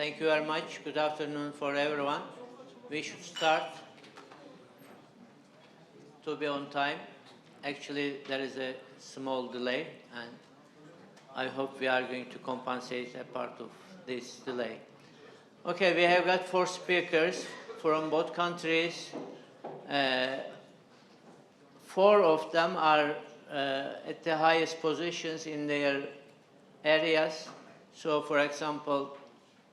Thank you very much. Good afternoon for everyone. We should start to be on time. Actually, there is a small delay, and I hope we are going to compensate a part of this delay. Okay, we have got 4 speakers from both countries. 4 of them are at the highest positions in their areas. So, for example,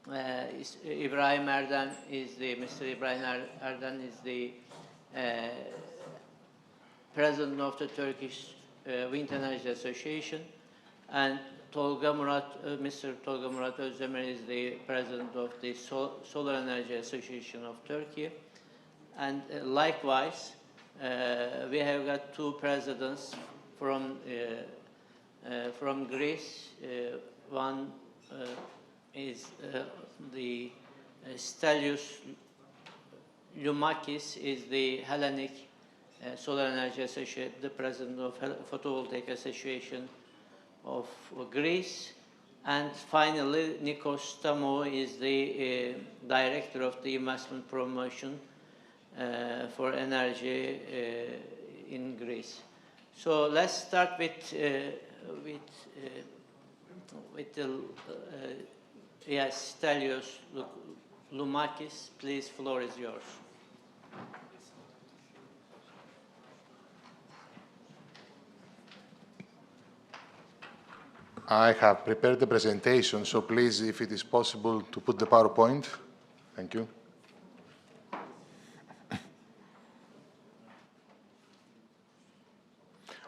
Ibrahim Erdan is Mr. Ibrahim Erdan is the president of the Turkish Wind Energy Association, and Mr. Tolga Murat Özdemir is the president of the Solar Energy Association of Turkey. And likewise, we have got 2 presidents from Greece. One is the Stelios Lumakis is the Hellenic Solar Energy Association, the president of Photovoltaic Association of Greece. And finally, Nikos Stamou is the director of the investment promotion for energy in Greece. So let's start with Stelios Lumakis. Please, floor is yours. I have prepared the presentation, so please, if it is possible, to put the PowerPoint. Thank you.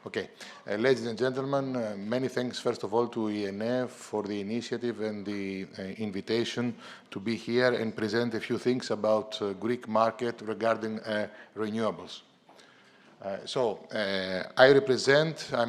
Okay, ladies and gentlemen, many thanks first of all to INF for the initiative and the invitation to be here and present a few things about Greek market regarding renewables. I'm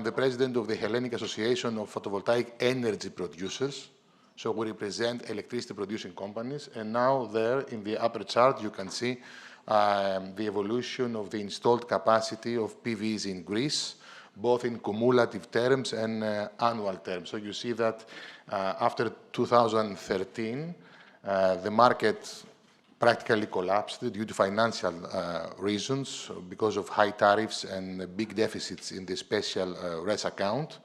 the president of the Hellenic Association of Photovoltaic Energy Producers. So we represent electricity producing companies. And now there in the upper chart, you can see the evolution of the installed capacity of PVs in Greece, both in cumulative terms and annual terms. So you see that after 2013, the market practically collapsed due to financial reasons because of high tariffs and big deficits in the special RES account.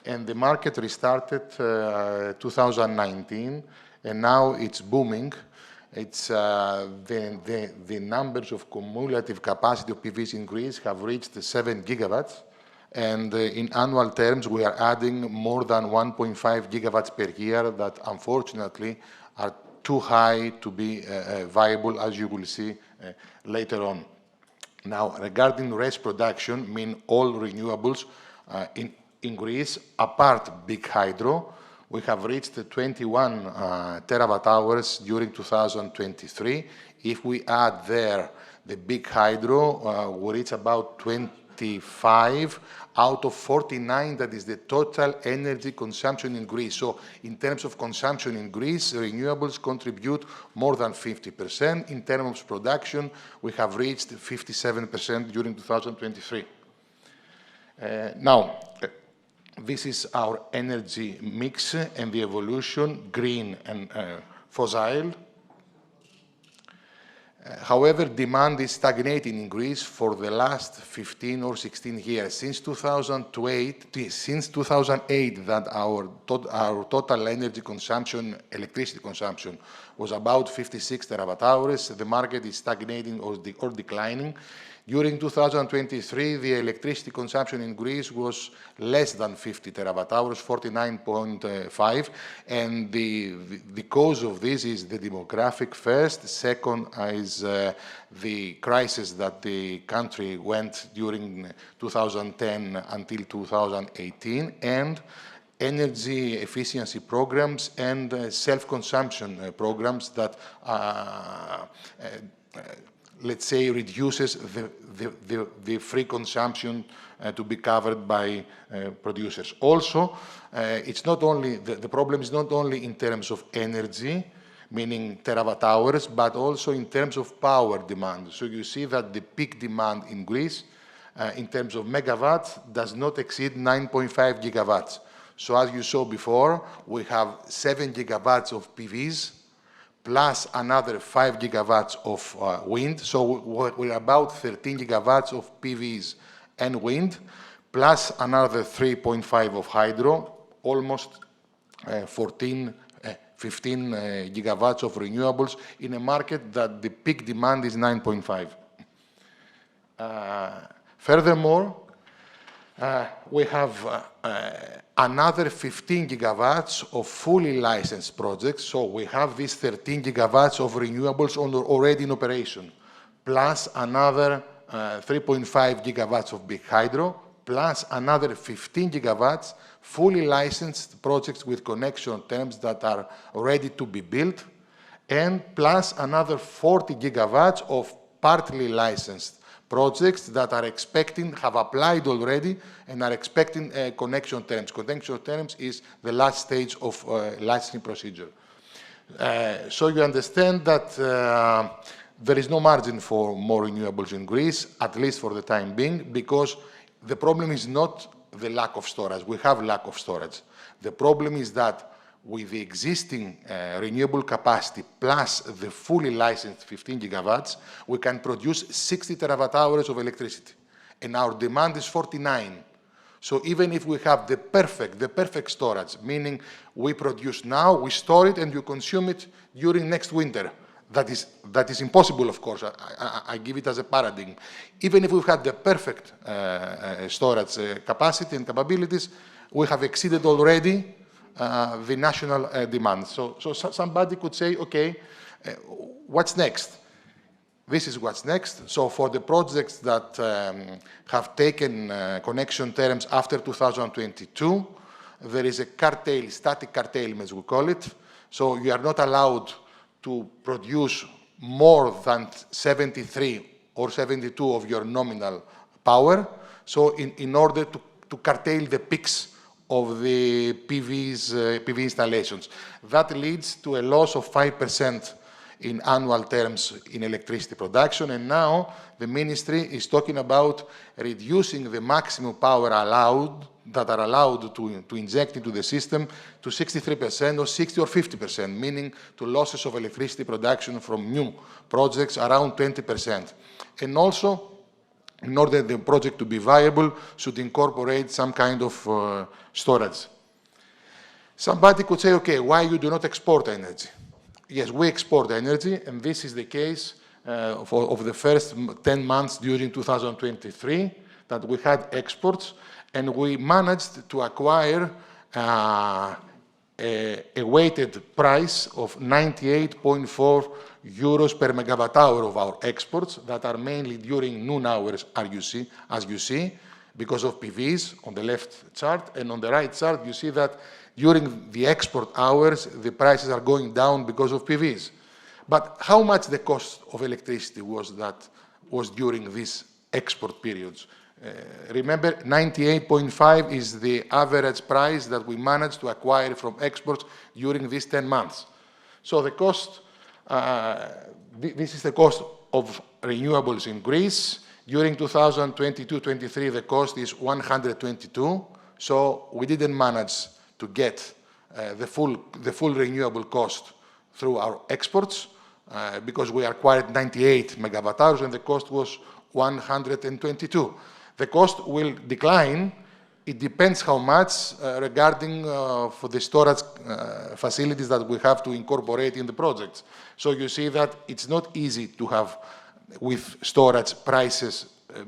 And the market restarted 2019, and now it's booming. It's the numbers of cumulative capacity of PVs in Greece have reached 7 gigawatts. And in annual terms, we are adding more than 1.5 gigawatts per year that unfortunately are too high to be viable, as you will see later on. Now, regarding RES production, mean all renewables in Greece, apart big hydro, we have reached 21 terawatt hours during 2023. If we add there the big hydro, we reach about 25 out of 49, that is the total energy consumption in Greece. So in terms of consumption in Greece, renewables contribute more than 50%. In terms of production, we have reached 57% during 2023. Now, this is our energy mix and the evolution, green and fossil. However, demand is stagnating in Greece for the last 15 or 16 years. Since 2008, that our total energy consumption, electricity consumption, was about 56 terawatt hours. The market is stagnating or declining. During 2023, the electricity consumption in Greece was less than 50 terawatt hours, 49.5, and the cause of this is the demographic first. Second is the crisis that the country went during 2010 until 2018, and energy efficiency programs and self-consumption programs that let's say, reduces the free consumption to be covered by producers. Also, it's not only the problem is not only in terms of energy, meaning terawatt hours, but also in terms of power demand. So you see that the peak demand in Greece, in terms of megawatts, does not exceed 9.5 gigawatts. So as you saw before, we have 7 gigawatts of PVs, plus another 5 gigawatts of wind. So we're about 13 gigawatts of PVs and wind, plus another 3.5 of hydro, almost 15 gigawatts of renewables in a market that the peak demand is 9.5. Furthermore, we have another 15 gigawatts of fully licensed projects. So we have these 13 gigawatts of renewables already in operation, plus another 3.5 gigawatts of big hydro, plus another 15 gigawatts fully licensed projects with connection terms that are ready to be built, and plus another 40 gigawatts of partly licensed projects that are expecting, have applied already, and are expecting connection terms. Connection terms is the last stage of licensing procedure. So you understand that there is no margin for more renewables in Greece, at least for the time being, because the problem is not the lack of storage. We have lack of storage. The problem is that with the existing renewable capacity plus the fully licensed 15 gigawatts, we can produce 60 terawatt hours of electricity. And our demand is 49. So even if we have the perfect storage, meaning we produce now, we store it, and you consume it during next winter. That is impossible, of course. I give it as a paradigm. Even if we've had the perfect storage capacity and capabilities, we have exceeded already the national demand. So somebody could say, okay, what's next? This is what's next. So for the projects that have taken connection terms after 2022, there is a curtail, static curtailment, as we call it. So you are not allowed to produce more than 73 or 72 of your nominal power. So in order to curtail the peaks of the PV installations. That leads to a loss of 5% in annual terms in electricity production. And now the ministry is talking about reducing the maximum power that are allowed to inject into the system to 63% or 60 or 50%, meaning to losses of electricity production from new projects around 20%. And also, in order the project to be viable, should incorporate some kind of storage. Somebody could say, okay, why you do not export energy? Yes, we export energy, and this is the case of the first 10 months during 2023, that we had exports, and we managed to acquire a weighted price of 98.4 euros per megawatt hour of our exports that are mainly during noon hours, as you see, because of PVs on the left chart, and on the right chart you see that during the export hours the prices are going down because of PVs. But how much the cost of electricity was during these export periods? Remember, 98.5 is the average price that we managed to acquire from exports during these 10 months. So the cost, this is the cost of renewables in Greece. During 2022-23, the cost is 122. So we didn't manage to get the full renewable cost through our exports because we acquired 98 megawatt hours and the cost was 122. The cost will decline. It depends how much regarding for the storage facilities that we have to incorporate in the projects. So you see that it's not easy to have with storage prices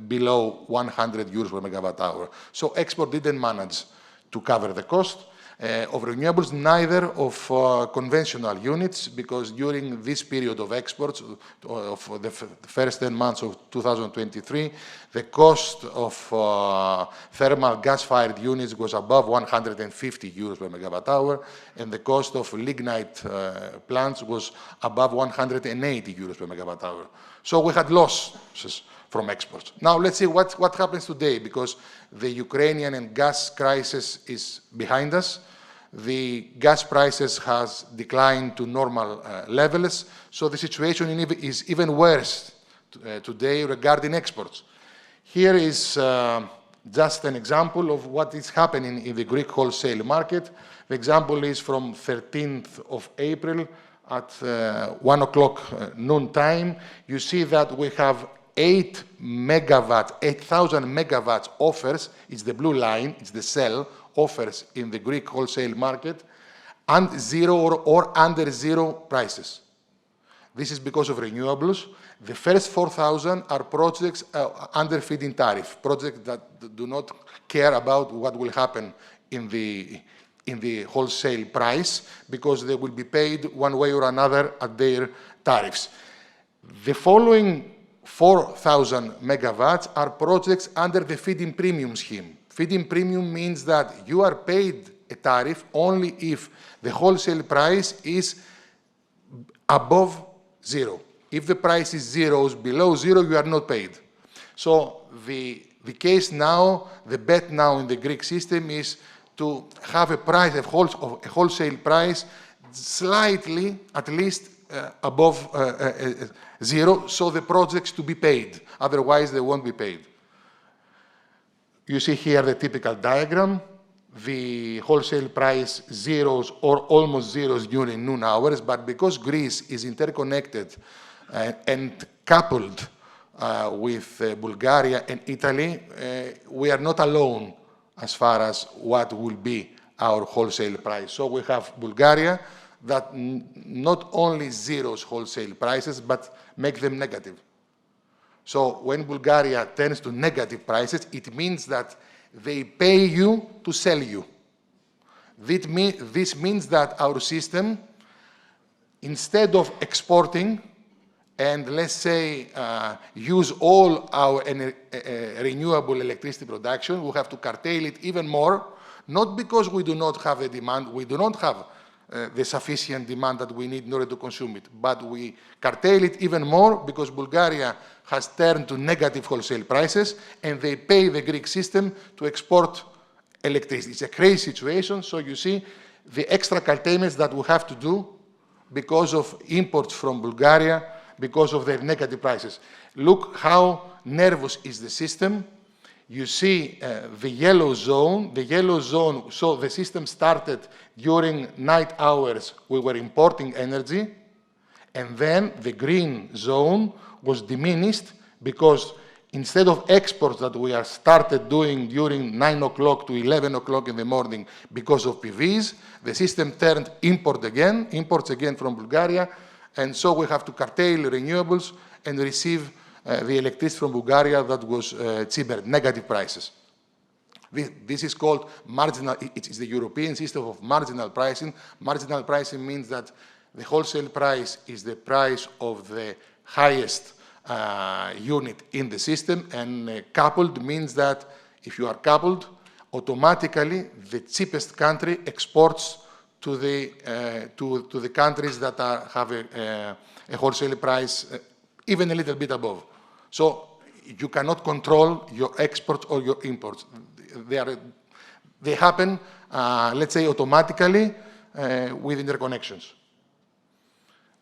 below 100 euros per megawatt hour. So export didn't manage to cover the cost of renewables, neither of conventional units, because during this period of exports of the first 10 months of 2023, the cost of thermal gas-fired units was above 150 euros per megawatt hour, and the cost of lignite plants was above 180 euros per megawatt hour. So we had losses from exports. Now let's see what happens today, because the Ukrainian and gas crisis is behind us. The gas prices has declined to normal levels, so the situation is even worse today regarding exports. Here is just an example of what is happening in the Greek wholesale market. The example is from 13th of April at 1 o'clock noon time, you see that we have 8,000 megawatts offers. It's the blue line, it's the sell offers in the Greek wholesale market, and zero or under zero prices. This is because of renewables. The first 4,000 are projects under feed-in tariff, projects that do not care about what will happen in the wholesale price, because they will be paid one way or another at their tariffs. The following 4,000 megawatts are projects under the feed-in premium scheme. Feed-in premium means that you are paid a tariff only if the wholesale price is above zero. If the price is zero, below zero, you are not paid. So the case now, the bet now in the Greek system is to have a price, a wholesale price, slightly, at least, above zero, so the projects to be paid. Otherwise, they won't be paid. You see here the typical diagram. The wholesale price zeros or almost zeros during noon hours, but because Greece is interconnected and coupled with Bulgaria and Italy, we are not alone as far as what will be our wholesale price. So we have Bulgaria that not only zeros wholesale prices, but make them negative. So when Bulgaria turns to negative prices, it means that they pay you to sell you. This means that our system, instead of exporting and, let's say, use all our renewable electricity production, we have to curtail it even more, not because we do not have a demand, we do not have the sufficient demand that we need in order to consume it, but we curtail it even more because Bulgaria has turned to negative wholesale prices and they pay the Greek system to export electricity. It's a crazy situation, so you see the extra curtailments that we have to do because of imports from Bulgaria, because of their negative prices. Look how nervous is the system. You see the yellow zone. The yellow zone, so the system started during night hours, we were importing energy, and then the green zone was diminished because instead of exports that we are started doing during 9 o'clock to 11 o'clock in the morning because of PVs, the system turned imports again from Bulgaria, and so we have to curtail renewables and receive the electricity from Bulgaria that was cheaper, negative prices. This is called marginal, it is the European system of marginal pricing. Marginal pricing means that the wholesale price is the price of the highest unit in the system, and coupled means that if you are coupled, automatically the cheapest country exports to the countries that have a wholesale price even a little bit above. So you cannot control your exports or your imports. They happen, let's say, automatically with interconnections.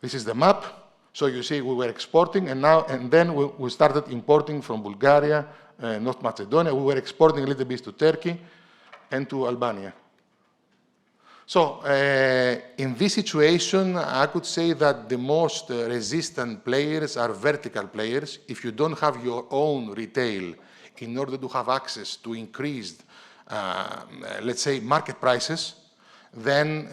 This is the map. So you see we were exporting, and then we started importing from Bulgaria, North Macedonia. We were exporting a little bit to Turkey and to Albania. So in this situation, I could say that the most resistant players are vertical players. If you don't have your own retail in order to have access to increased, let's say, market prices, then,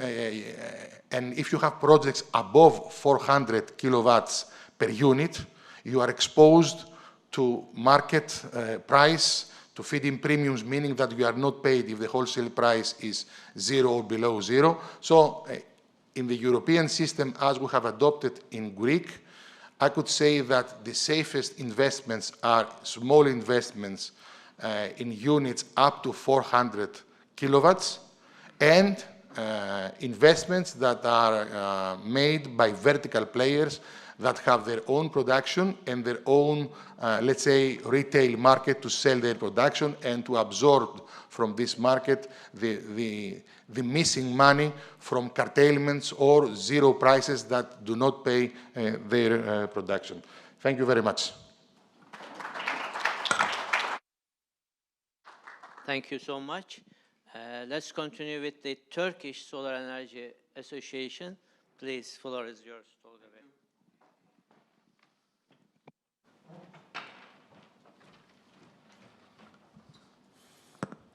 and if you have projects above 400 kilowatts per unit, you are exposed to market price, to feed-in premiums, meaning that you are not paid if the wholesale price is zero or below zero. So in the European system, as we have adopted in Greek, I could say that the safest investments are small investments in units up to 400 kilowatts, and investments that are made by vertical players that have their own production and their own, let's say, retail market to sell their production and to absorb from this market the missing money from curtailments or zero prices that do not pay their production. Thank you very much. Thank you so much. Let's continue with the Turkish Solar Energy Association. Please, floor is yours, Tolga Bey.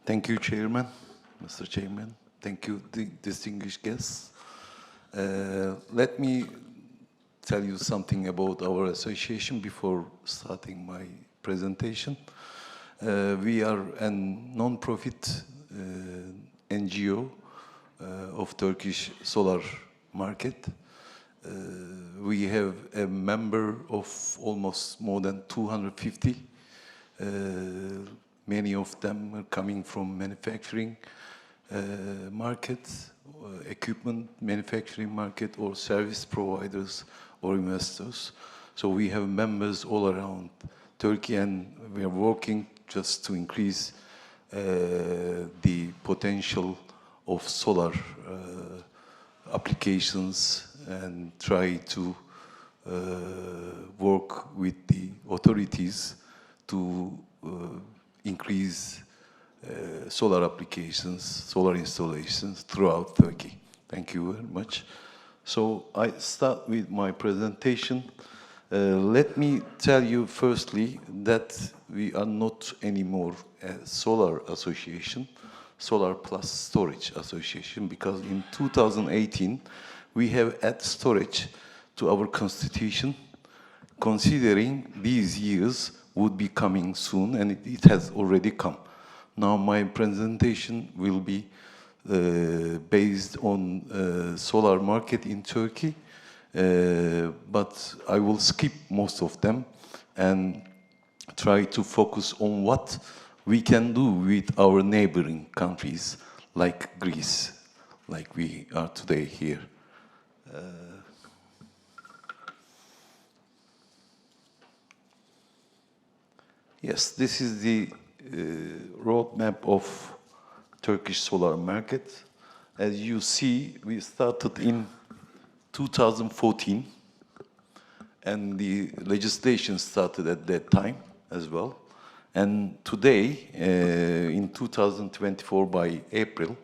Thank you, Chairman, Mr. Chairman. Thank you, distinguished guests. Let me tell you something about our association before starting my presentation. We are a non-profit NGO of Turkish solar market. We have a member of almost more than 250. Many of them are coming from manufacturing markets, equipment manufacturing market, or service providers or investors. So we have members all around Turkey, and we are working just to increase the potential of solar applications and try to work with the authorities to increase solar applications, solar installations throughout Turkey. Thank you very much. So I start with my presentation. Let me tell you firstly that we are not anymore a solar association, solar plus storage association, because in 2018 we have added storage to our constitution, considering these years would be coming soon, and it has already come. Now my presentation will be based on solar market in Turkey, but I will skip most of them and try to focus on what we can do with our neighboring countries like Greece, like we are today here. Yes, this is the roadmap of Turkish solar market. As you see, we started in 2014, and the legislation started at that time as well. And today, in 2024, by April,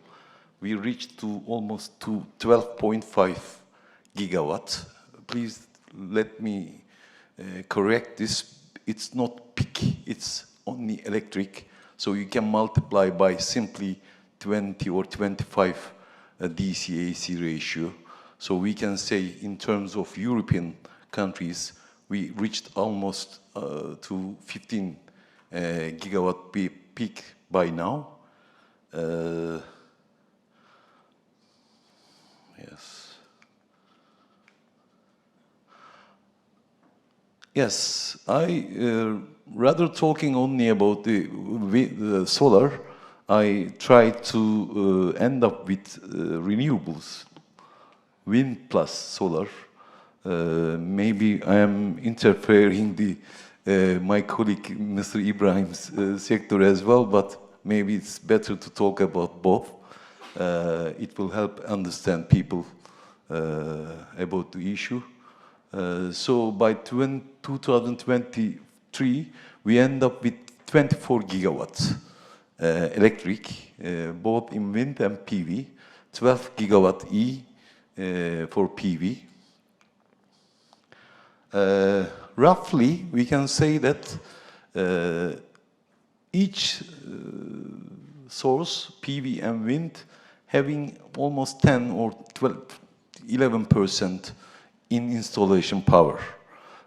we reached to almost to 12.5 gigawatts. Please let me correct this. It's not peak, it's only electric. So you can multiply by simply 20 or 25 DC-AC ratio. So we can say in terms of European countries, we reached almost to 15 gigawatt peak by now. Yes. Yes, I rather talking only about the solar, I try to end up with renewables, wind plus solar. Maybe I am interfering my colleague Mr. Ibrahim's sector as well, but maybe it's better to talk about both. It will help understand people about the issue. So by 2023, we end up with 24 gigawatts electric, both in wind and PV, 12 gigawatt E for PV. Roughly, we can say that each source, PV and wind, having almost 10 or 12, 11% in installation power.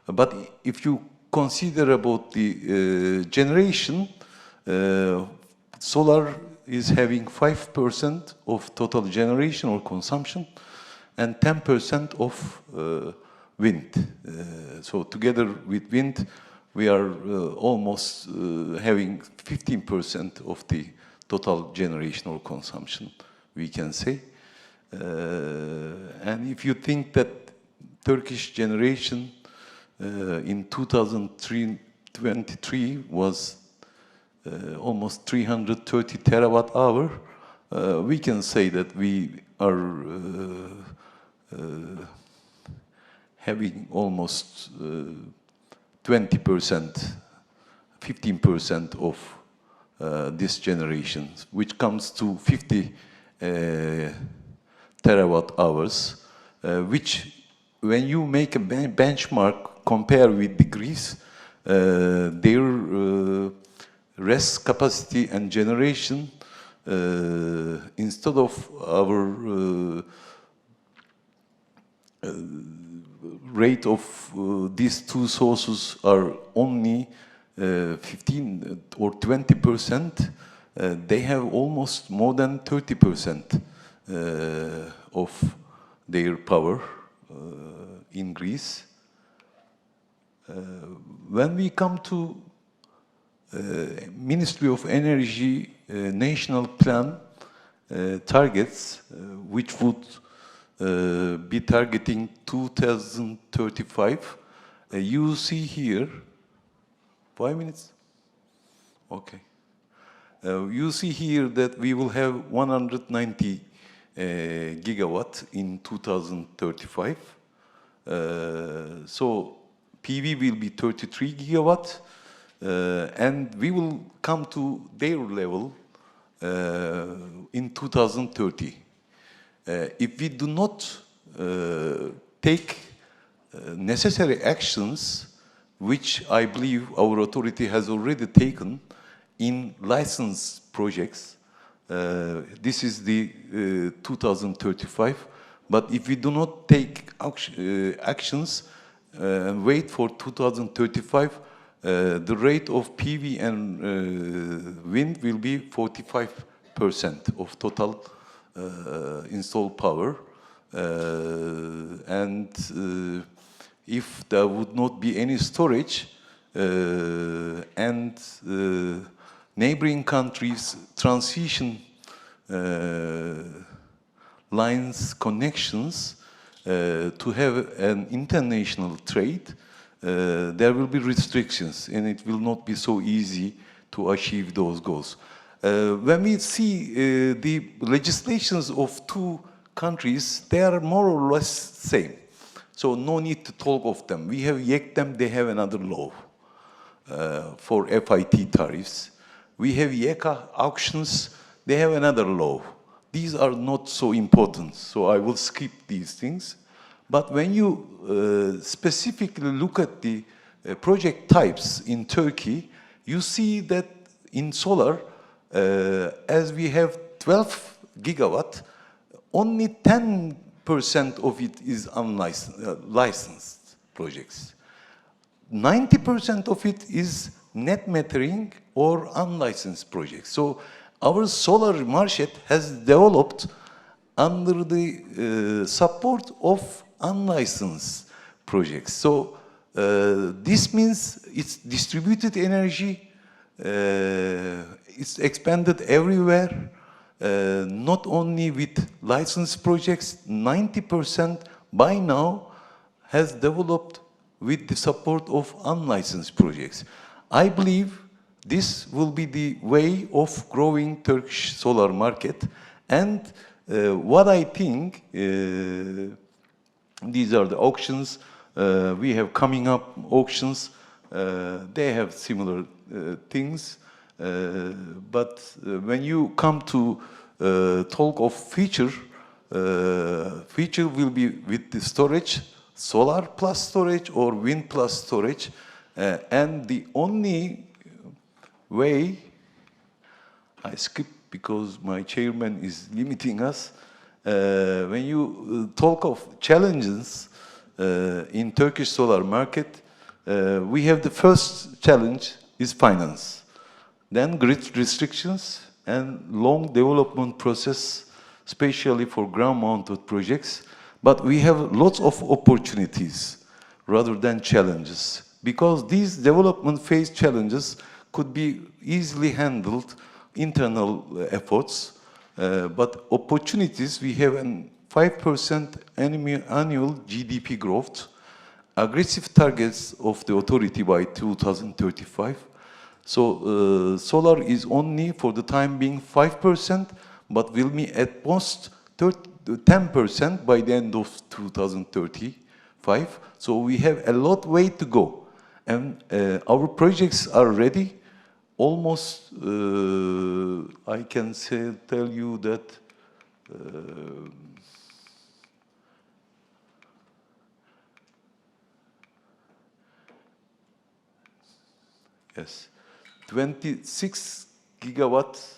But if you consider about the generation, solar is having 5% of total generation or consumption and 10% of wind. So together with wind, we are almost having 15% of the total generation or consumption, we can say. And if you think that Turkish generation in 2023 was almost 330 terawatt hour, we can say that we are having almost 20%, 15% of this generation, which comes to 50 terawatt hours. which when you make a benchmark, compare with the Greece, their rest capacity and generation, instead of our rate of these two sources are only 15 or 20%, they have almost more than 30% of their power in Greece. When we come to Ministry of Energy national plan targets, which would be targeting 2035, you see here, 5 minutes? Okay. You see here that we will have 190 gigawatt in 2035. So PV will be 33 gigawatt, and we will come to their level in 2030. If we do not take necessary actions, which I believe our authority has already taken in licensed projects, this is the 2035, but if we do not take actions and wait for 2035, the rate of PV and wind will be 45% of total installed power. And if there would not be any storage and neighboring countries transition lines connections to have an international trade, there will be restrictions and it will not be so easy to achieve those goals. When we see the legislations of two countries, they are more or less same. So no need to talk of them. We have YEKDEM, they have another law for FIT tariffs. We have YEKA auctions, they have another law. These are not so important, so I will skip these things. But when you specifically look at the project types in Turkey, you see that in solar, as we have 12 gigawatt, only 10% of it is licensed projects. 90% of it is net metering or unlicensed projects. So our solar market has developed under the support of unlicensed projects. So this means it's distributed energy, it's expanded everywhere, not only with licensed projects. 90% by now has developed with the support of unlicensed projects. I believe this will be the way of growing Turkish solar market. And what I think, these are the auctions. We have coming up auctions. They have similar things. But when you come to talk of feature, feature will be with the storage, solar plus storage or wind plus storage. And the only way, I skip because my chairman is limiting us. When you talk of challenges in Turkish solar market, we have the first challenge is finance. Then grid restrictions and long development process, especially for ground-mounted projects. But we have lots of opportunities rather than challenges, because these development phase challenges could be easily handled internal efforts. But opportunities, we have a 5% annual GDP growth, aggressive targets of the authority by 2035. So solar is only for the time being 5%, but will be at most 10% by the end of 2035. So we have a lot way to go. And our projects are ready. Almost, I can tell you that Yes. 26 gigawatts.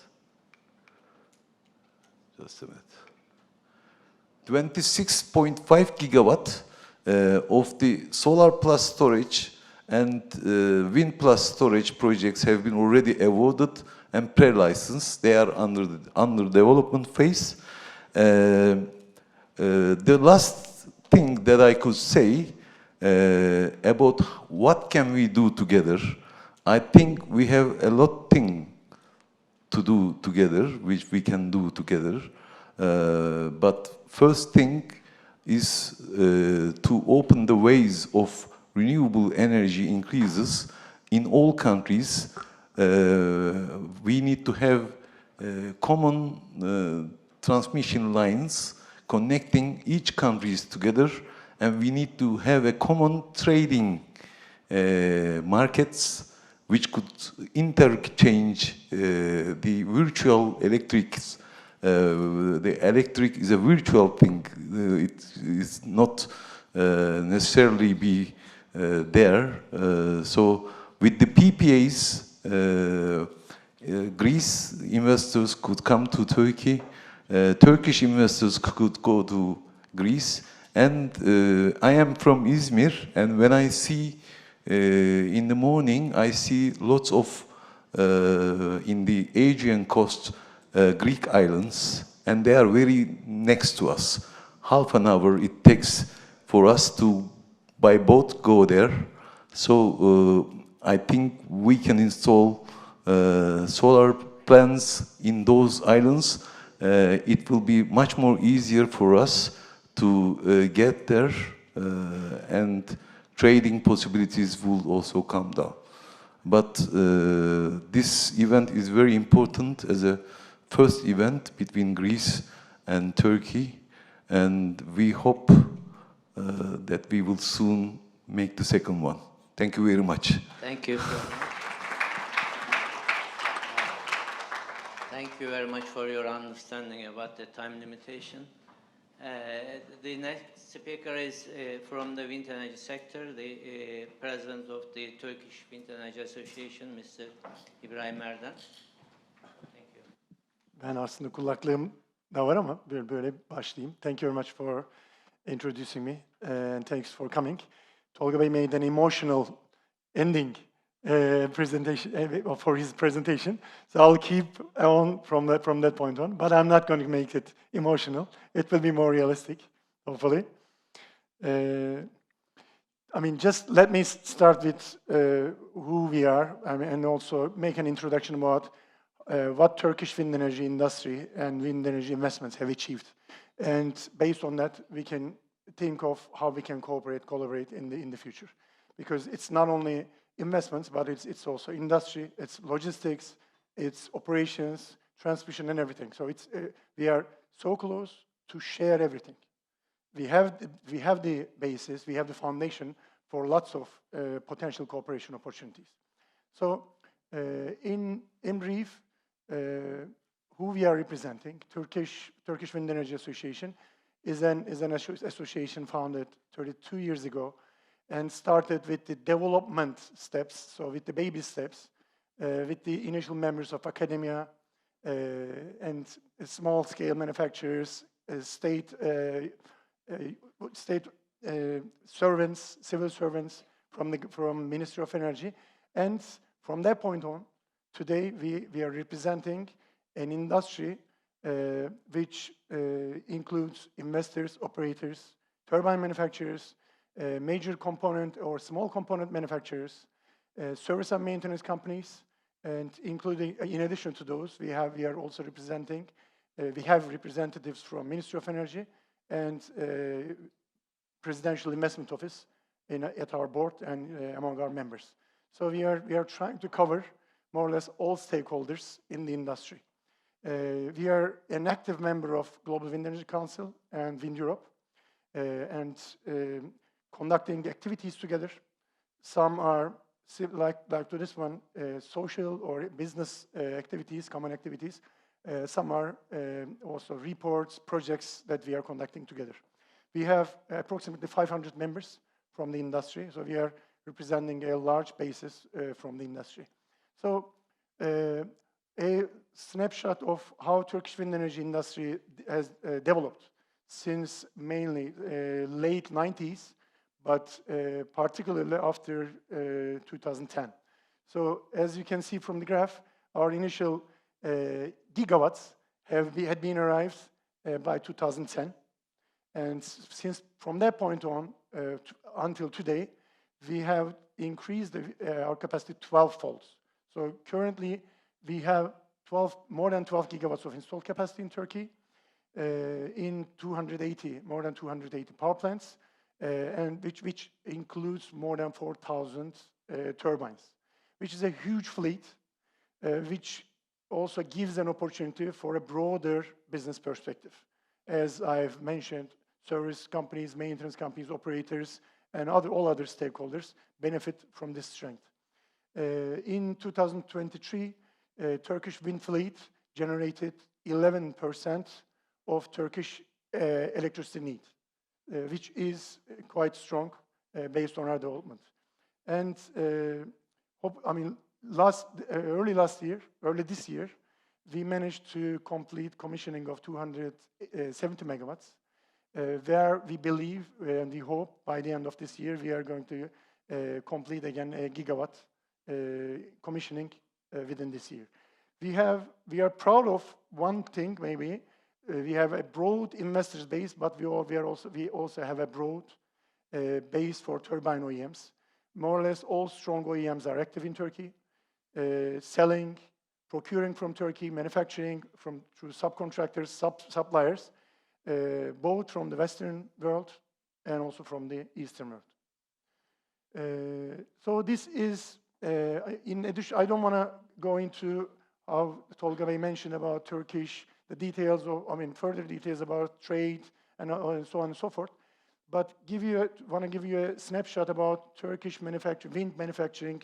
Just a minute. 26.5 gigawatt of the solar plus storage and wind plus storage projects have been already awarded and pre-licensed. They are under development phase. The last thing that I could say about what can we do together, I think we have a lot thing to do together, which we can do together. But first thing is to open the ways of renewable energy increases in all countries. We need to have common transmission lines connecting each countries together, and we need to have a common trading markets which could interchange the virtual electrics. The electric is a virtual thing. It is not necessarily be there. So with the PPAs, Greece investors could come to Turkey, Turkish investors could go to Greece, and I am from Izmir, and when I see in the morning, I see lots of in the Aegean coast Greek islands, and they are very next to us. Half an hour it takes for us to by boat go there. So I think we can install solar plants in those islands. It will be much more easier for us to get there, and trading possibilities will also come down. But this event is very important as a first event between Greece and Turkey, and we hope that we will soon make the second one. Thank you very much. Thank you. Thank you very much for your understanding about the time limitation. The next speaker is from the wind energy sector, the president of the Turkish Wind Energy Association, Mr. İbrahim Erden. Thank you. Ben aslında kulaklığım da var ama böyle başlayayım. Thank you very much for introducing me and thanks for coming. Tolga Bey made an emotional ending presentation for his presentation, so I'll keep on from that point on. But I'm not going to make it emotional. It will be more realistic, hopefully. I mean, just let me start with who we are, and also make an introduction about what Turkish wind energy industry and wind energy investments have achieved. And based on that, we can think of how we can collaborate in the future. Because it's not only investments, but it's also industry, it's logistics, it's operations, transmission, and everything. So it's we are so close to share everything. We have the basis, we have the foundation for lots of potential cooperation opportunities. So in brief, who we are representing, Turkish Wind Energy Association is an association founded 32 years ago, and started with the development steps, so with the baby steps, with the initial members of academia and small-scale manufacturers, state servants, civil servants from Ministry of Energy, and from that point on, today we are representing an industry which includes investors, operators, turbine manufacturers, major component or small component manufacturers, service and maintenance companies, and including, in addition to those, we are also representing, we have representatives from Ministry of Energy and Presidential Investment Office at our board and among our members. So we are trying to cover more or less all stakeholders in the industry. We are an active member of Global Wind Energy Council and Wind Europe, and conducting activities together. Some are like to this one, social or business activities, common activities. Some are also reports, projects that we are conducting together. We have approximately 500 members from the industry, so we are representing a large basis from the industry. So a snapshot of how Turkish wind energy industry has developed since mainly late 90s, but particularly after 2010. So as you can see from the graph, our initial gigawatts had been arrived by 2010. And since from that point on until today, we have increased our capacity 12-fold. So currently, we have more than 12 gigawatts of installed capacity in Turkey, in more than 280 power plants, and which includes more than 4,000 turbines, which is a huge fleet, which also gives an opportunity for a broader business perspective. As I've mentioned, service companies, maintenance companies, operators, and all other stakeholders benefit from this strength. In 2023, Turkish wind fleet generated 11% of Turkish electricity need, which is quite strong based on our development. And early this year, we managed to complete commissioning of 270 megawatts, where we believe and we hope by the end of this year we are going to complete again a gigawatt commissioning within this year. We are proud of one thing maybe. We have a broad investors base, but we also have a broad base for turbine OEMs. More or less all strong OEMs are active in Turkey, selling, procuring from Turkey, manufacturing through subcontractors, suppliers, both from the Western world and also from the Eastern world. So this is, in addition, I don't want to go into how Tolga Bey mentioned about Turkish, the details of, further details about trade and so on and so forth, but want to give you a snapshot about Turkish wind manufacturing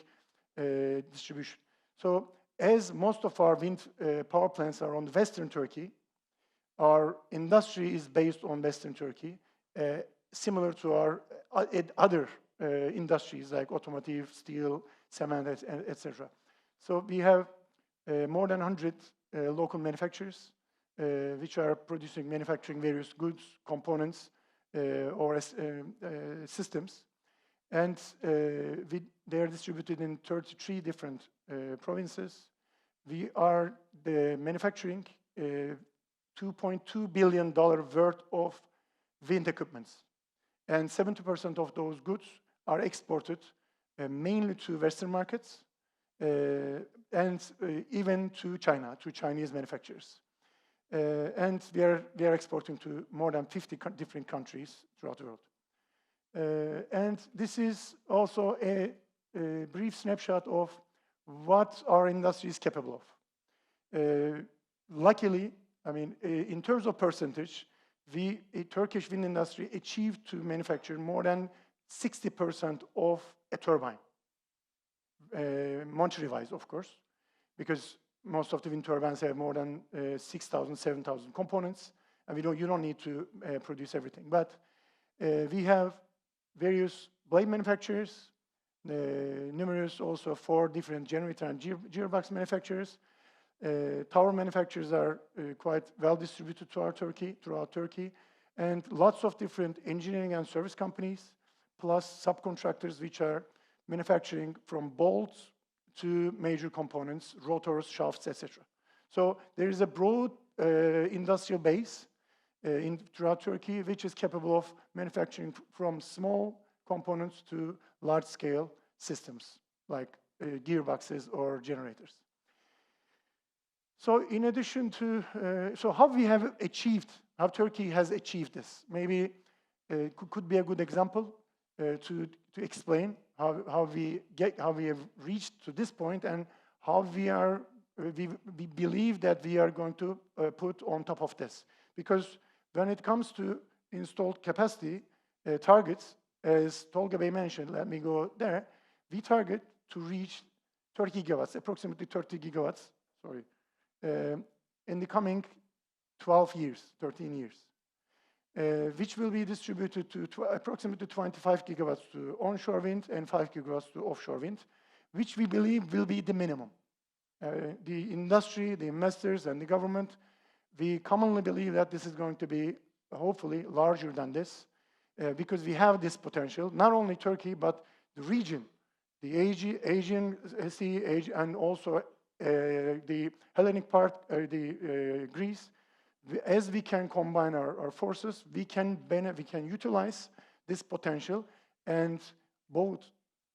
distribution. So as most of our wind power plants are on Western Turkey, our industry is based on Western Turkey, similar to our other industries like automotive, steel, cement, etc. So we have more than 100 local manufacturers which are manufacturing various goods, components, or systems. And they are distributed in 33 different provinces. We are manufacturing $2.2 billion worth of wind equipments. And 70% of those goods are exported mainly to Western markets and even to China, to Chinese manufacturers. And we are exporting to more than 50 different countries throughout the world. And this is also a brief snapshot of what our industry is capable of. Luckily, in terms of percentage, the Turkish wind industry achieved to manufacture more than 60% of a turbine, monetary-wise, of course, because most of the wind turbines have more than 6,000, 7,000 components, and you don't need to produce everything. But we have various blade manufacturers, numerous also 4 different generator and gearbox manufacturers. Tower manufacturers are quite well distributed throughout Turkey, and lots of different engineering and service companies, plus subcontractors which are manufacturing from bolts to major components, rotors, shafts, etc. So there is a broad industrial base throughout Turkey which is capable of manufacturing from small components to large-scale systems like gearboxes or generators. So in addition to, how Turkey has achieved this, maybe could be a good example to explain how we have reached to this point and how we believe that we are going to put on top of this. Because when it comes to installed capacity targets, as Tolga Bey mentioned, let me go there, we target to reach 30 gigawatts, approximately 30 gigawatts, in the coming 12 years, 13 years. which will be distributed to approximately 25 gigawatts to onshore wind and 5 gigawatts to offshore wind, which we believe will be the minimum. The industry, the investors, and the government, we commonly believe that this is going to be hopefully larger than this, because we have this potential, not only Turkey, but the region, the Asian Sea, and also the Hellenic part, Greece. As we can combine our forces, we can utilize this potential and both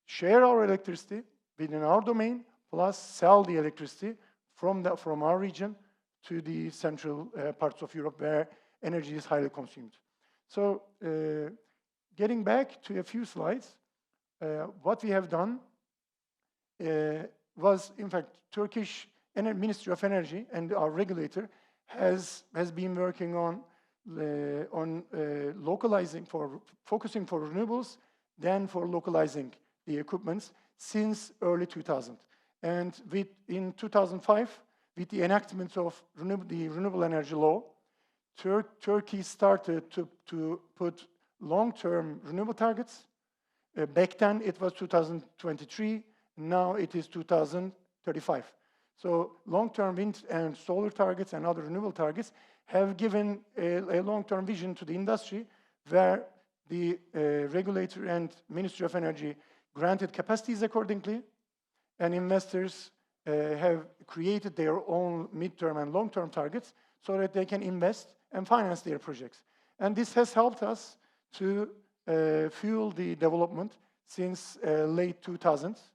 share our electricity within our domain, plus sell the electricity from our region to the central parts of Europe where energy is highly consumed. So getting back to a few slides, what we have done was, in fact, Turkish Ministry of Energy and our regulator has been working on localizing, focusing for renewables, then for localizing the equipments since early 2000. And in 2005, with the enactment of the renewable energy law, Turkey started to put long-term renewable targets. Back then, it was 2023. Now it is 2035. So long-term wind and solar targets and other renewable targets have given a long-term vision to the industry, where the regulator and Ministry of Energy granted capacities accordingly, and investors have created their own mid-term and long-term targets so that they can invest and finance their projects. And this has helped us to fuel the development since late 2000s.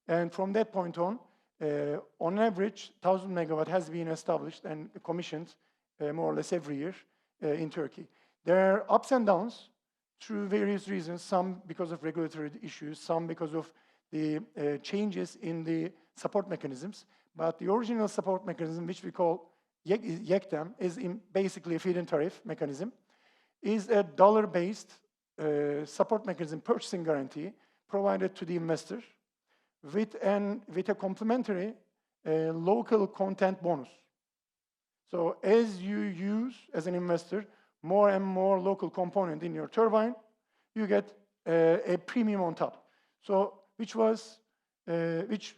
And from that point on average, 1,000 megawatt has been established and commissioned more or less every year in Turkey. There are ups and downs through various reasons, some because of regulatory issues, some because of the changes in the support mechanisms. But the original support mechanism, which we call YEKDEM, is basically a feed-in tariff mechanism, is a dollar-based support mechanism, purchasing guarantee, provided to the investor with a complementary local content bonus. So as you use, as an investor, more and more local component in your turbine, you get a premium on top. So which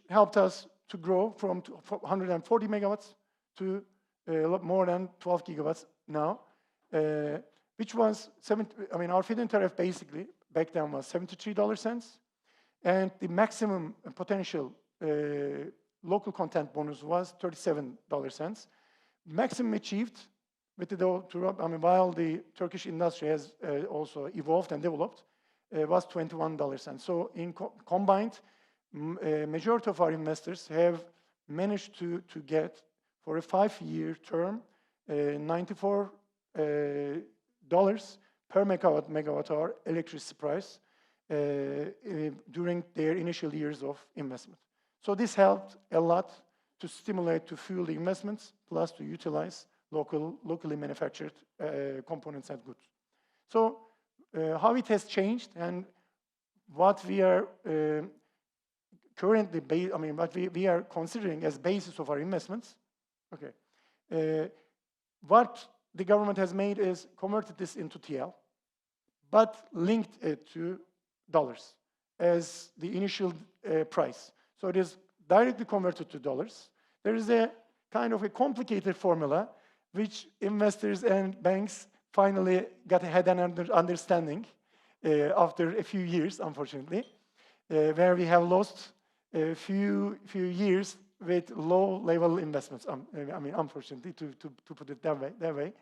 helped us to grow from 140 megawatts to more than 12 gigawatts now, which was our feed-in tariff basically back then was $0.73, and the maximum potential local content bonus was $0.37. Maximum achieved with while the Turkish industry has also evolved and developed, was $0.21. So in combined, majority of our investors have managed to get, for a 5-year term, $94 per megawatt hour electricity price during their initial years of investment. So this helped a lot to stimulate, to fuel the investments, plus to utilize locally manufactured components and goods. So how it has changed and what we are currently, what we are considering as basis of our investments. Okay, what the government has made is converted this into TL, but linked it to dollars as the initial price. So it is directly converted to dollars. There is a kind of a complicated formula which investors and banks finally had an understanding after a few years, unfortunately, where we have lost a few years with low-level investments. Unfortunately, to put it that way.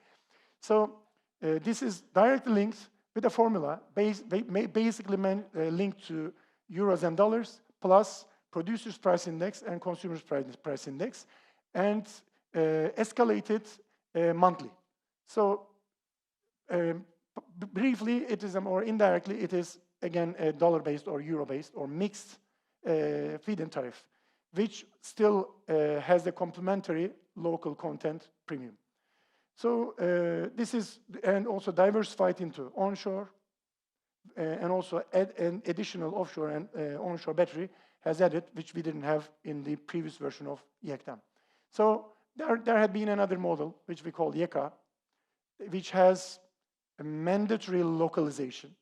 So this is directly linked with a formula basically linked to euros and dollars plus producers' price index and consumers' price index, and escalated monthly. So briefly, it is more indirectly, it is again a dollar-based or euro-based or mixed feed-in tariff, which still has a complementary local content premium. So this is, and also diversified into onshore, and also an additional offshore and onshore battery has added, which we didn't have in the previous version of YEKDEM. So there had been another model, which we call YEKA, which has a mandatory localization.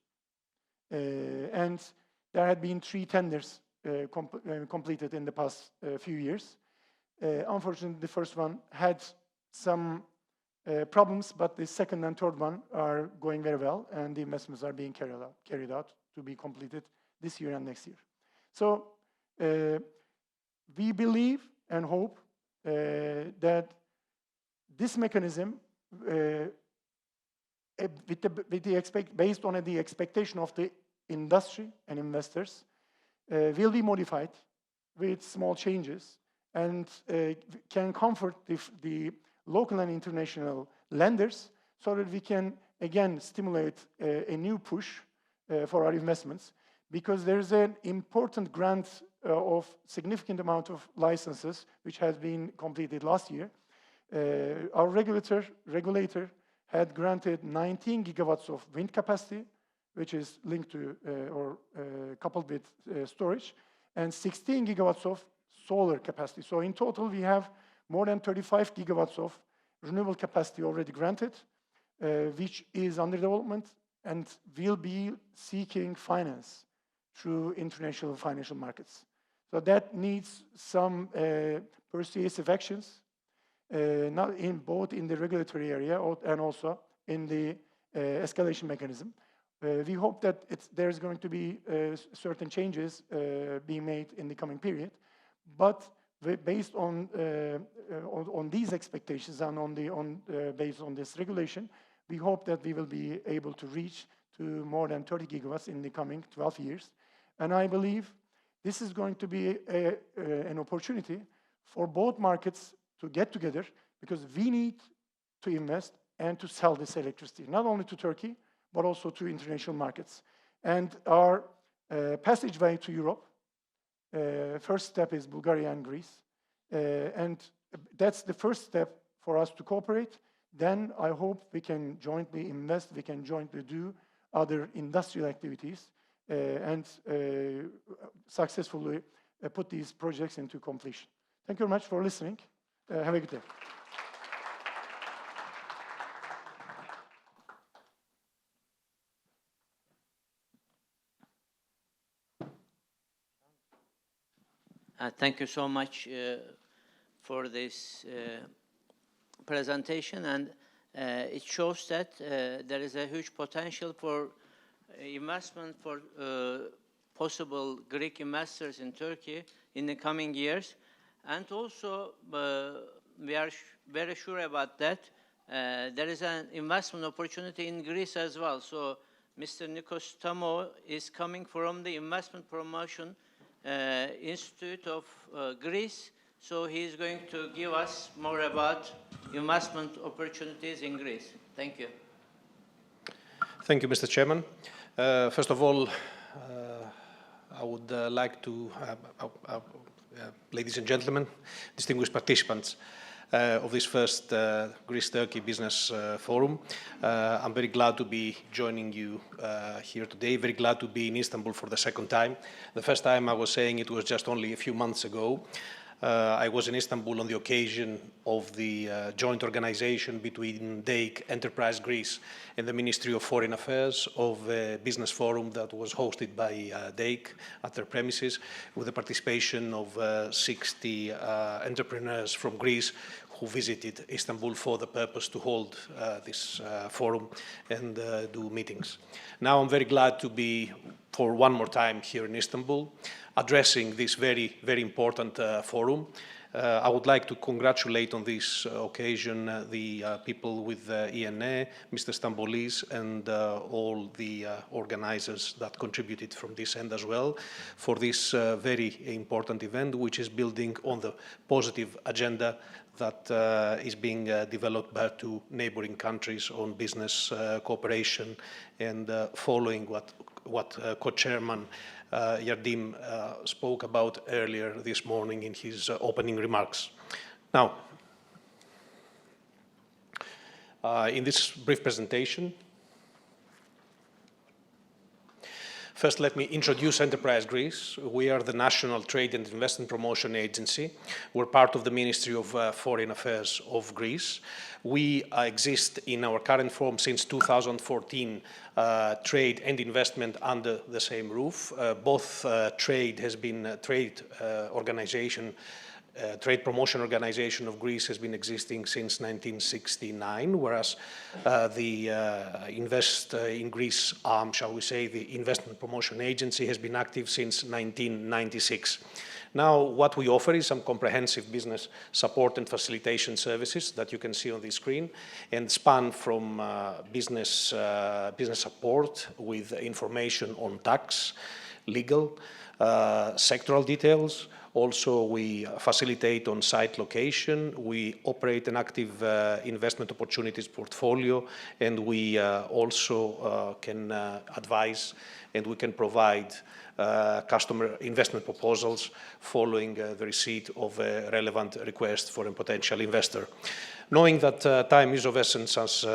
And there had been 3 tenders completed in the past few years. Unfortunately, the first one had some problems, but the second and third one are going very well, and the investments are being carried out to be completed this year and next year. So we believe and hope that this mechanism, based on the expectation of the industry and investors, will be modified with small changes and can comfort the local and international lenders so that we can, again, stimulate a new push for our investments, because there's an important grant of significant amount of licenses which has been completed last year. Our regulator had granted 19 gigawatts of wind capacity, which is linked to or coupled with storage, and 16 gigawatts of solar capacity. So in total, we have more than 35 gigawatts of renewable capacity already granted, which is under development and will be seeking finance through international financial markets. So that needs some persuasive actions, not in both in the regulatory area and also in the escalation mechanism. We hope that there's going to be certain changes being made in the coming period, but based on these expectations and based on this regulation, we hope that we will be able to reach to more than 30 gigawatts in the coming 12 years. And I believe this is going to be an opportunity for both markets to get together, because we need to invest and to sell this electricity, not only to Turkey, but also to international markets. And our passageway to Europe, first step is Bulgaria and Greece. And that's the first step for us to cooperate. Then I hope we can jointly invest, we can jointly do other industrial activities and successfully put these projects into completion. Thank you very much for listening. Have a good day. Thank you so much for this presentation, and it shows that there is a huge potential for investment for possible Greek investors in Turkey in the coming years. And also, we are very sure about that. There is an investment opportunity in Greece as well. So Mr. Nikos Tamo is coming from the Investment Promotion Institute of Greece. So he is going to give us more about investment opportunities in Greece. Thank you. Thank you, Mr. Chairman. First of all, I would like to, ladies and gentlemen, distinguished participants of this first Greece-Turkey Business Forum. I'm very glad to be joining you here today, very glad to be in Istanbul for the second time. The first time I was saying it was just only a few months ago. I was in Istanbul on the occasion of the joint organization between DEIC, Enterprise Greece, and the Ministry of Foreign Affairs of a business forum that was hosted by DEIC at their premises, with the participation of 60 entrepreneurs from Greece who visited Istanbul for the purpose to hold this forum and do meetings. Now I'm very glad to be, for one more time, here in Istanbul, addressing this very, very important forum. I would like to congratulate on this occasion the people with ENA, Mr. Stambolis, and all the organizers that contributed from this end as well for this very important event, which is building on the positive agenda that is being developed by two neighboring countries on business cooperation and following what co-chairman Yardim spoke about earlier this morning in his opening remarks. Now, in this brief presentation, First, let me introduce Enterprise Greece. We are the National Trade and Investment Promotion Agency. We're part of the Ministry of Foreign Affairs of Greece. We exist in our current form since 2014, trade and investment under the same roof. Both trade has been Trade Promotion Organization of Greece has been existing since 1969, whereas the Invest in Greece arm, shall we say, the Investment Promotion Agency, has been active since 1996. Now, what we offer is some comprehensive business support and facilitation services that you can see on the screen, and span from business support with information on tax, legal, sectoral details. Also, we facilitate on-site location. We operate an active investment opportunities portfolio, and we also can advise and we can provide customer investment proposals following the receipt of a relevant request for a potential investor. Knowing that time is of essence, as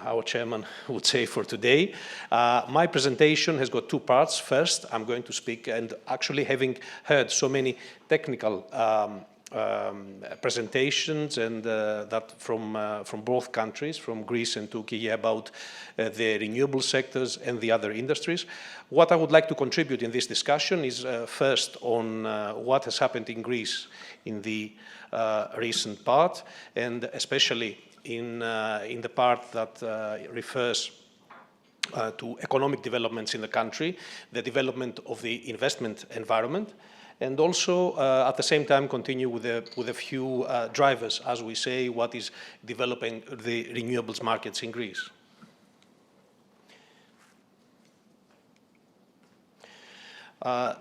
our chairman would say for today, my presentation has got two parts. First, I'm going to speak, and actually having heard so many technical presentations and that from both countries, from Greece and Turkey, about the renewable sectors and the other industries. What I would like to contribute in this discussion is first on what has happened in Greece in the recent part, and especially in the part that refers to economic developments in the country, the development of the investment environment, and also at the same time continue with a few drivers, as we say, what is developing the renewables markets in Greece.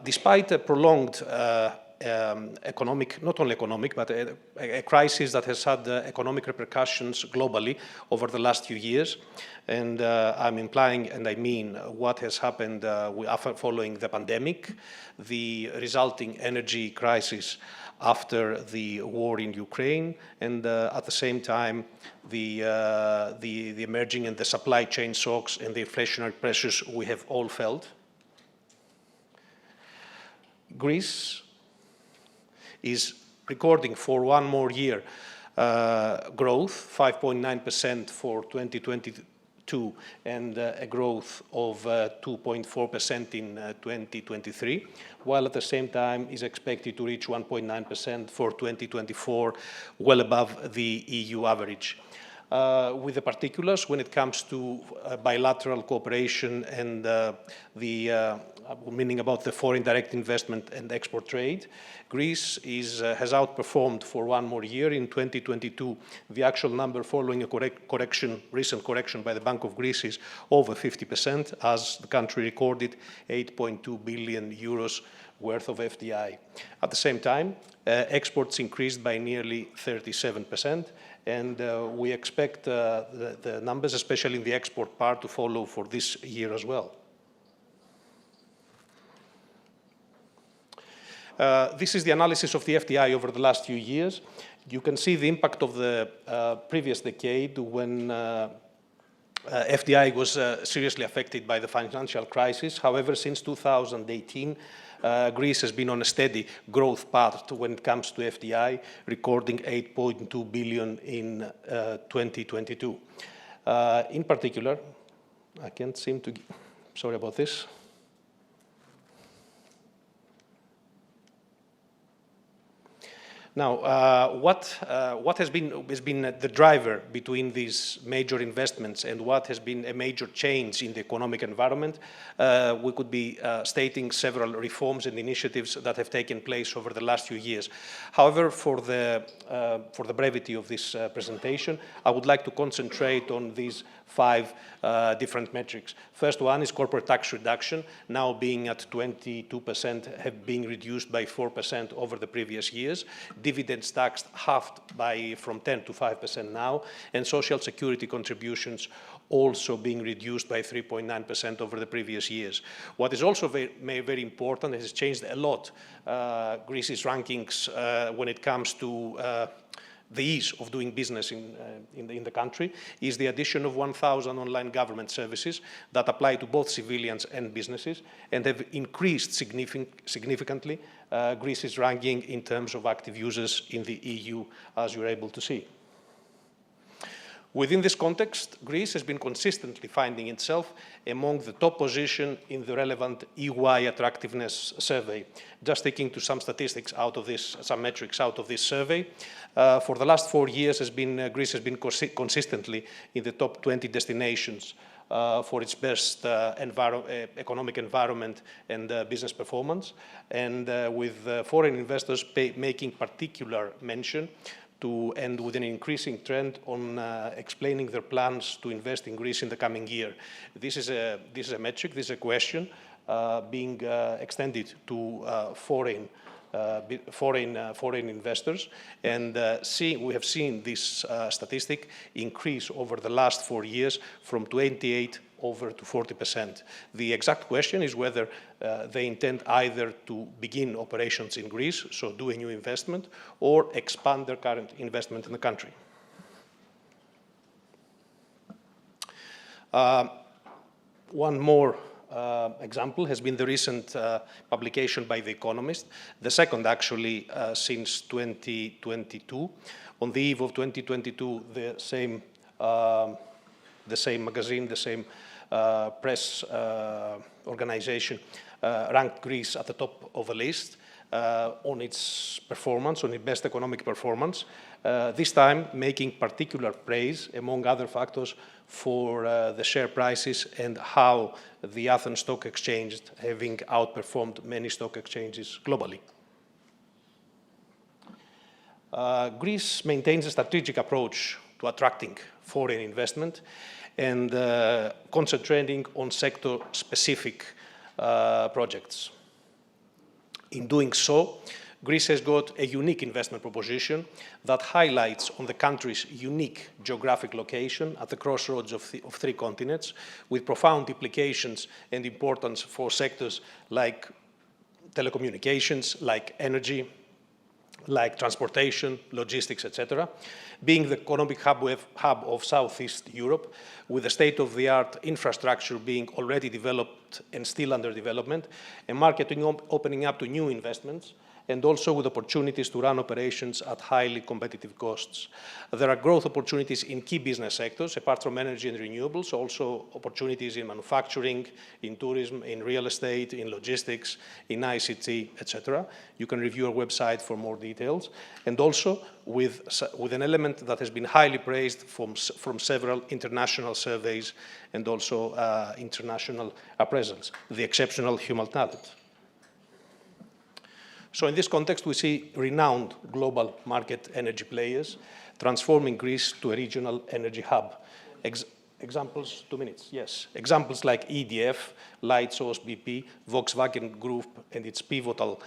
Despite a prolonged economic, not only economic, but a crisis that has had economic repercussions globally over the last few years. And I'm implying, and I mean, what has happened following the pandemic, the resulting energy crisis after the war in Ukraine, and at the same time, the emerging and the supply chain shocks and the inflationary pressures we have all felt. Greece is recording for one more year growth, 5.9% for 2022, and a growth of 2.4% in 2023, while at the same time is expected to reach 1.9% for 2024, well above the EU average. With the particulars when it comes to bilateral cooperation and meaning about the foreign direct investment and export trade, Greece has outperformed for one more year. In 2022, the actual number following a recent correction by the Bank of Greece is over 50%, as the country recorded 8.2 billion euros worth of FDI. At the same time, exports increased by nearly 37%, and we expect the numbers, especially in the export part, to follow for this year as well. This is the analysis of the FDI over the last few years. You can see the impact of the previous decade when FDI was seriously affected by the financial crisis. However, since 2018, Greece has been on a steady growth path when it comes to FDI, recording 8.2 billion in 2022. In particular, I can't seem to, sorry about this. Now, what has been the driver between these major investments and what has been a major change in the economic environment? We could be stating several reforms and initiatives that have taken place over the last few years. However, for the brevity of this presentation, I would like to concentrate on these 5 different metrics. First one is corporate tax reduction, now being at 22%, have been reduced by 4% over the previous years. Dividends taxed halved from 10 to 5% now, and social security contributions also being reduced by 3.9% over the previous years. What is also very important, has changed a lot, Greece's rankings when it comes to the ease of doing business in the country is the addition of 1,000 online government services that apply to both civilians and businesses and have increased significantly Greece's ranking in terms of active users in the EU, as you're able to see. Within this context, Greece has been consistently finding itself among the top position in the relevant EY attractiveness survey. Just taking to some statistics out of this, some metrics out of this survey, for the last 4 years, Greece has been consistently in the top 20 destinations for its best economic environment and business performance, and with foreign investors making particular mention to, and with an increasing trend on explaining their plans to invest in Greece in the coming year. This is a metric, this is a question being extended to foreign investors, and we have seen this statistic increase over the last 4 years from 28 over to 40%. The exact question is whether they intend either to begin operations in Greece, so do a new investment, or expand their current investment in the country. One more example has been the recent publication by The Economist, the second actually since 2022. On the eve of 2022, the same magazine, the same press organization ranked Greece at the top of the list on its performance, on its best economic performance, this time making particular praise, among other factors, for the share prices and how the Athens Stock Exchange having outperformed many stock exchanges globally. Greece maintains a strategic approach to attracting foreign investment and concentrating on sector-specific projects. In doing so, Greece has got a unique investment proposition that highlights on the country's unique geographic location at the crossroads of 3 continents, with profound implications and importance for sectors like telecommunications, like energy, like transportation, logistics, etc., being the economic hub of Southeast Europe, with the state-of-the-art infrastructure being already developed and still under development, and marketing opening up to new investments, and also with opportunities to run operations at highly competitive costs. There are growth opportunities in key business sectors, apart from energy and renewables, also opportunities in manufacturing, in tourism, in real estate, in logistics, in ICT, etc. You can review our website for more details. And also with an element that has been highly praised from several international surveys and also international appraisals, the exceptional human talent. So in this context, we see renowned global market energy players transforming Greece to a regional energy hub. Examples, 2 minutes, yes. Examples like EDF, Lightsource BP, Volkswagen Group and its pivotal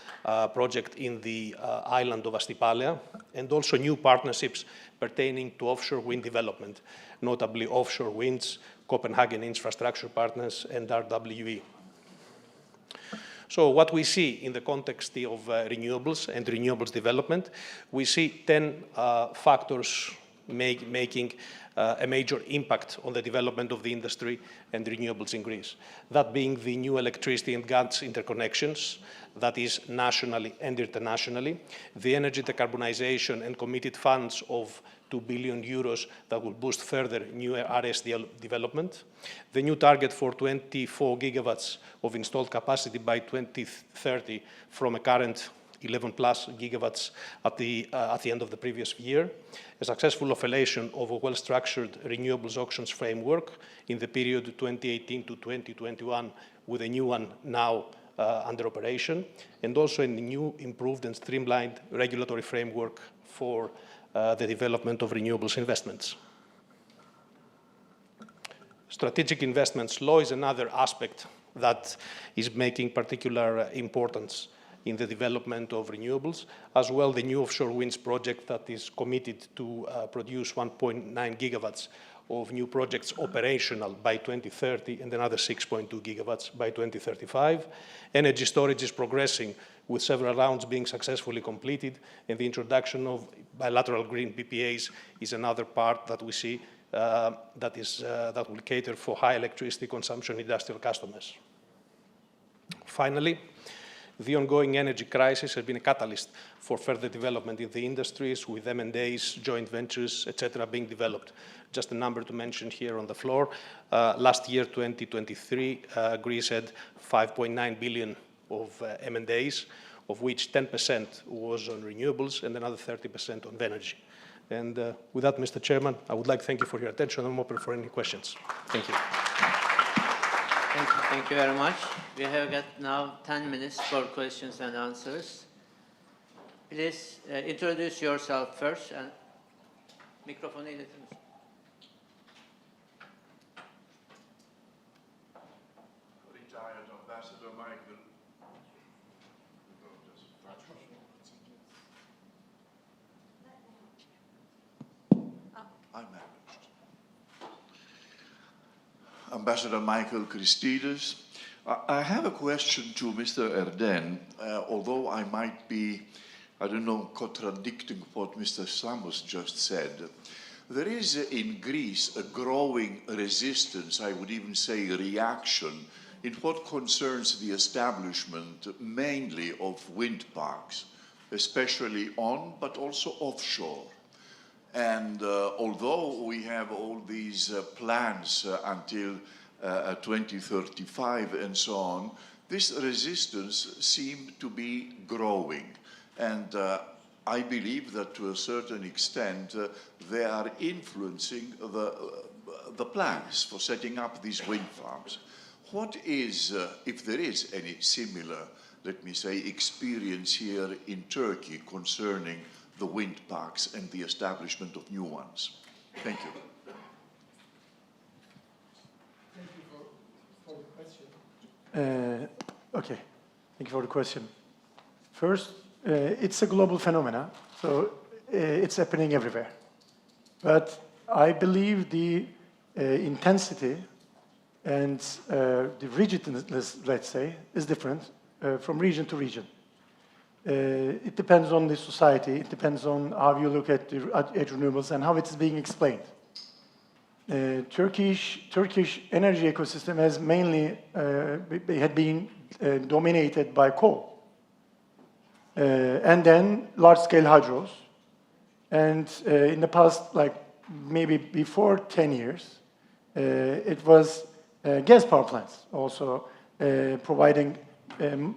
project in the island of Astypalea, and also new partnerships pertaining to offshore wind development, notably Offshore Winds, Copenhagen Infrastructure Partners and RWE. So what we see in the context of renewables and renewables development, we see 10 factors making a major impact on the development of the industry and renewables in Greece. That being the new electricity and gas interconnections, that is nationally and internationally, the energy decarbonization and committed funds of 2 billion euros that will boost further new RS development, the new target for 24 gigawatts of installed capacity by 2030 from a current 11 plus gigawatts at the end of the previous year, a successful affiliation of a well-structured renewables auctions framework in the period 2018 to 2021, with a new one now under operation, and also a new, improved and streamlined regulatory framework for the development of renewables investments. Strategic investments law is another aspect that is making particular importance in the development of renewables, as well the new offshore winds project that is committed to produce 1.9 gigawatts of new projects operational by 2030 and another 6.2 gigawatts by 2035. Energy storage is progressing with several rounds being successfully completed and the introduction of bilateral green PPAs is another part that we see that will cater for high electricity consumption industrial customers. Finally, the ongoing energy crisis has been a catalyst for further development in the industries with M&As, joint ventures, etc. being developed. Just a number to mention here on the floor. Last year, 2023, Greece had 5.9 billion of M&As, of which 10% was on renewables and another 30% on energy. And with that, Mr. Chairman, I would like to thank you for your attention. I'm open for any questions. Thank you. Thank you very much. We have got now 10 minutes for questions and answers. Please introduce yourself first and mikrofonu iletir misin? Retired Ambassador Michael. I managed. Ambassador Michael Christidis. I have a question to Mr. Erden, although I might be, I don't know, contradicting what Mr. Samos just said. There is in Greece a growing resistance, I would even say reaction, in what concerns the establishment mainly of wind parks, especially on but also offshore. And although we have all these plans until 2035 and so on, this resistance seems to be growing. And I believe that to a certain extent they are influencing the plans for setting up these wind farms. What is, if there is any similar, let me say, experience here in Turkey concerning the wind parks and the establishment of new ones? Thank you. Thank you for the question. Okay, thank you for the question. First, it's a global phenomenon, so it's happening everywhere. But I believe the intensity and the rigidness, let's say, is different from region to region. It depends on the society, it depends on how you look at renewables and how it is being explained. Turkish energy ecosystem has mainly had been dominated by coal. And then large-scale hydros. And in the past, like maybe before 10 years, it was gas power plants also providing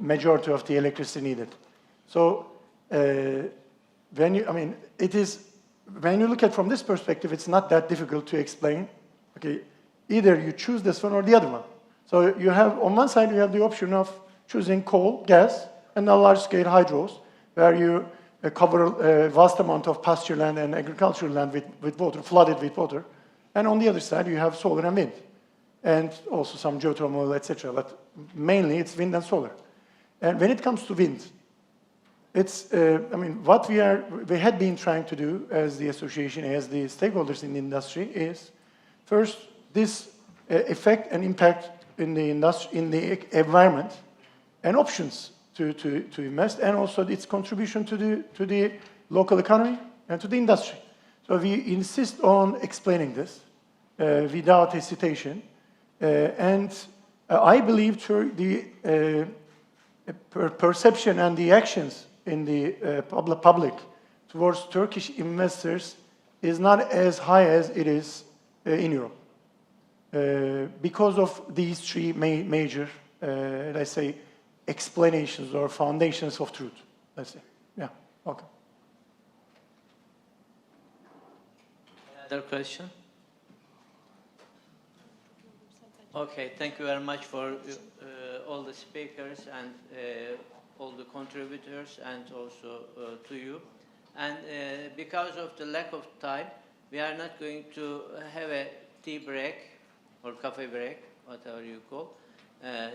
majority of the electricity needed. So when you look at from this perspective, it's not that difficult to explain. Okay, either you choose this one or the other one. So you have, on one side, you have the option of choosing coal, gas, and then large-scale hydros, where you cover a vast amount of pasture land and agricultural land with water, flooded with water. And on the other side, you have solar and wind, and also some geothermal, etc. But mainly, it's wind and solar. And when it comes to wind, it's, what we had been trying to do as the association, as the stakeholders in the industry is, first, this effect and impact in the industry, in the environment, and options to invest, and also its contribution to the local economy and to the industry. So we insist on explaining this without hesitation, and I believe the perception and the actions in the public towards Turkish investors is not as high as it is in Europe because of these three major, let's say, explanations or foundations of truth, let's say. Yeah, okay. Another question? Okay, thank you very much for all the speakers and all the contributors, and also to you. And because of the lack of time, we are not going to have a tea break or coffee break, whatever you call.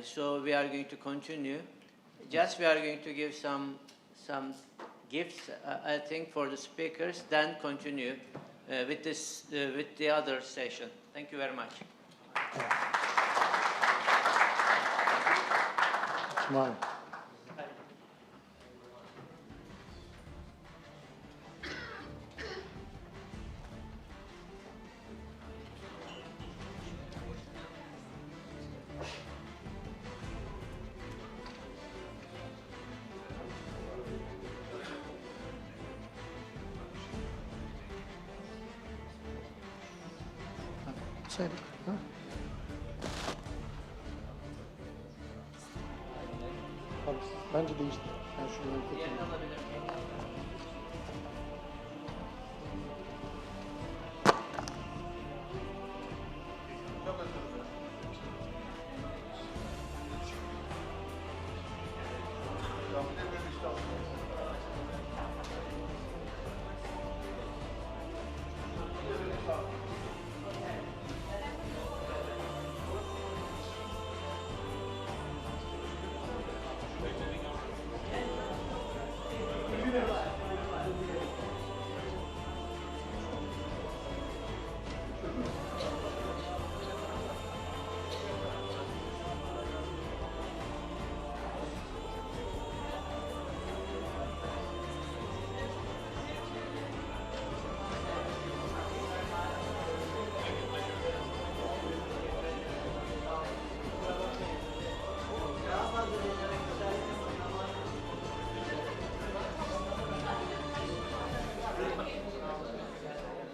So we are going to continue. Just we are going to give some gifts, I think, for the speakers, then continue with the other session. Thank you very much. Smile. tutsaydık. Ha? Bence değişti. Ben şuradan kurtulayım.